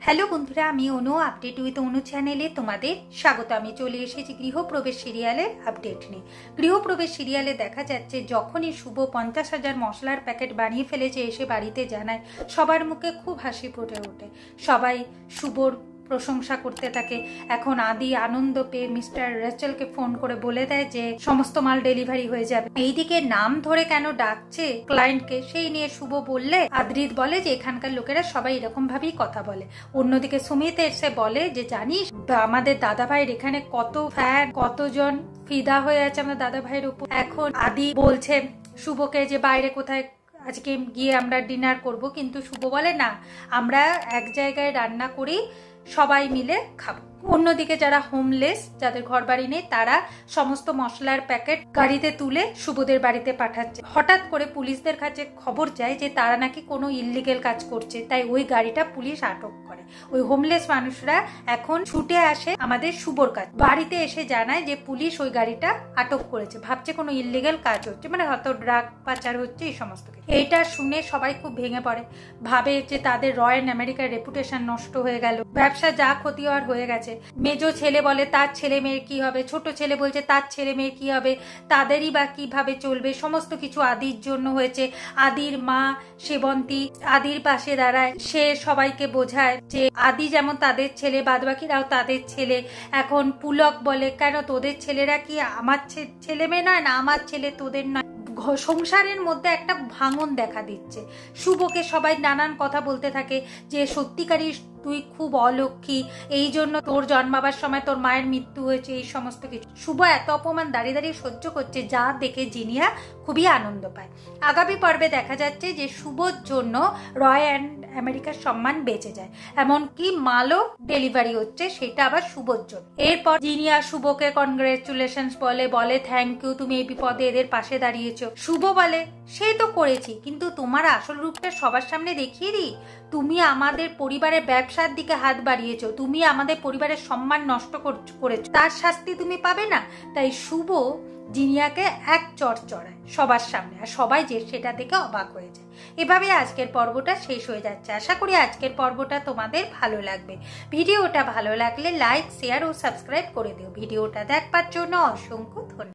Hello বন্ধুরা, আমি অনু update with অনু চ্যানেলে তোমাদের স্বাগত। আমি চলে এসেছি গৃহপ্রবেশ সিরিয়ালের আপডেট নিয়ে। গৃহপ্রবেশ সিরিয়ালে দেখা যাচ্ছে যখনই শুভ 50,000 মশলার প্যাকেট বানিয়ে ফেলেছে এসে বাড়িতে জানায়, সবার মুখে খুব হাসি ফুটে ওঠে। সবাই শুভর প্রশংসা করতে থাকে। এখন আদি আনন্দ পেয়ে মিস্টার রেচেলকে ফোন করে বলে দেয় যে সমস্ত মাল ডেলিভারি হয়ে যাবে। এইদিকে নাম ধরে কেন ডাকছে ক্লায়েন্টকে সেই নিয়ে শুভ বললে আদ্রিত বলে যে এখানকার লোকেরা সবাই এরকম ভাবেই কথা বলে। অন্যদিকে সুমিত এসে বলে যে জানিস আমাদের দাদা ভাইয়ের এখানে কত ফ্যান, কতজন ফিদা হয়ে আছে আমাদের দাদা ভাইয়ের উপর। এখন আদি বলছে শুভকে যে বাইরে কোথায় আজকে গিয়ে আমরা ডিনার করব, কিন্তু শুভ বলে না, আমরা এক জায়গায় রান্না করি, সবাই মিলে খাবো। অন্যদিকে যারা হোমলেস, যাদের ঘর বাড়ি নেই, তারা সমস্ত মশলার প্যাকেট গাড়িতে তুলে শুভদের বাড়িতে পাঠাচ্ছে। হঠাৎ করে পুলিশদের কাছে খবর যায় যে তারা নাকি কোনো ইল্লিগেল কাজ করছে, তাই ওই গাড়িটা পুলিশ আটক করে। ওই হোমলেস মানুষরা এখন ছুটে আসে আমাদের শুভর কাছে। বাড়িতে এসে জানায় যে পুলিশ ওই গাড়িটা আটক করেছে, ভাবছে কোনো ইল্লিগেল কাজ হচ্ছে, মানে হয়তো ড্রাগ পাচার হচ্ছে, এই সমস্ত কিছু। এইটা শুনে সবাই খুব ভেঙে পড়ে, ভাবে যে তাদের রয়্যাল আমেরিকার রেপুটেশন নষ্ট হয়ে গেল, ব্যবসা যা ক্ষতি হওয়ার হয়ে গেছে। মেজো ছেলে বলে তার ছেলে মেয়ের কি হবে, ছোট ছেলে বলছে তার ছেলে মেয়ের কি হবে, তাদেরই বা কিভাবে চলবে। সমস্ত কিছু আদির জন্য হয়েছে। আদির মা সেবন্তী আদির পাশে দাঁড়ায়, সে সবাইকে বোঝায় যে আদি যেমন তাদের ছেলে, বাদবাকিরাও তাদের ছেলে। এখন পুলক বলে কেন তোদের ছেলেরা কি আমার ছেলে মেয়ে নয়, না আমার ছেলে তোদের নয়। সংসারের মধ্যে একটা ভাঙন দেখা দিচ্ছে। শুভকে সবাই নানান কথা বলতে থাকে যে সত্যিকারই তুই খুব অলক্ষী, এই জন্য তোর জন্মাবার সময় তোর মায়ের মৃত্যু হয়েছে, এই সমস্ত কিছু। শুভ এত অপমান দাঁড়িয়ে দাঁড়িয়ে সহ্য করছে, যা দেখে জিনিয়া খুবই আনন্দ পায়। আগামী পর্বে দেখা যাচ্ছে যে শুভর জন্য রয়্যাল আমেরিকার সম্মান বেঁচে যায়, এমনকি মালও ডেলিভারি হচ্ছে, সেটা আবার শুভর জন্য। এরপর জিনিয়া শুভকে কনগ্রেচুলেশনস বলে থ্যাংক ইউ, তুমি এই বিপদে এদের পাশে দাঁড়িয়েছো। শুভ বলে সেই তো করেছি, কিন্তু তোমার আসল রূপটা সবার সামনে দেখিয়ে দিই। তুমি আমাদের পরিবারের ব্যবসার দিকে হাত বাড়িয়েছো, তুমি আমাদের পরিবারের সম্মান নষ্ট করেছো, তার শাস্তি তুমি পাবে না। তাই শুভ জিনিয়াকে এক চড় চড়ায় সবার সামনে, আর সবাই যে সেটা দেখে অবাক হয়ে যায়। এভাবে আজকের পর্বটা শেষ হয়ে যাচ্ছে। আশা করি আজকের পর্বটা তোমাদের ভালো লাগবে। ভিডিওটা ভালো লাগলে লাইক, শেয়ার ও সাবস্ক্রাইব করে দিও। ভিডিওটা দেখবার জন্য অসংখ্য ধন্যবাদ।